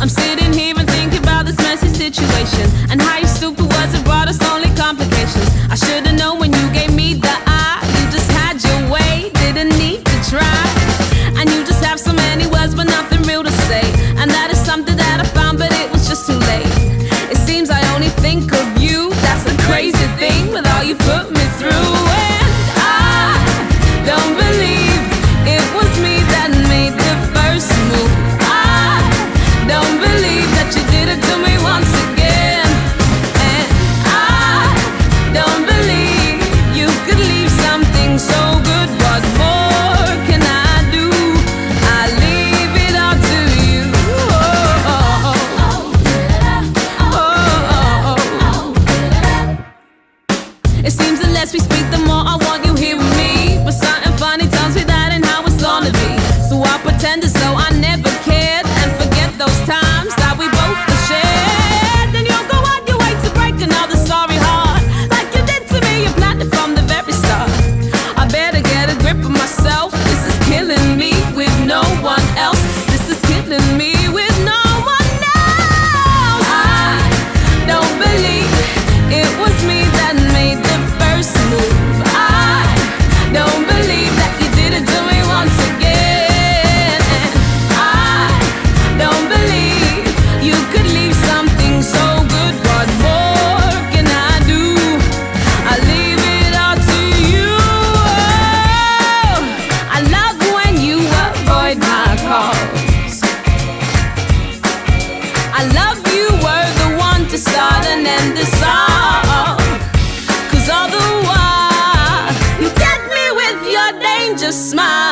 I'm sitting here and thinking about this messy situation and how you stupid was it brought us only complications. I should've known when you gave me the eye. You just had your way, didn't need to try. And you just have so many words but nothing real to say. And that is something that I found, but it was just too late. It seems I only think of you. That's the crazy thing with all you put me through. And I don't believe it was me that made the first move. I don't believe that you did it to me once again. And I don't believe you could leave something so good. What more can I do? I leave it all to you. It seems the less we speak, the more I want you here with me. But something funny tells me that ain't how it's gonna be. So I pretend as though I never cared and forget those times that we both shared. Then you'll go on your way to break another sorry heart, like you did to me. You planned it from the very start. I better get a grip of myself. This is killing me with no one else. This is killing me with no one else. I don't believe it was me that made the first move. I don't believe that you did it to me once again. And I don't believe you could leave something so good. What more can I do? I leave it all to you. I love when you avoid my calls. I love you were the one to start and end the song. 'Cause all the while you get me with your danger smile.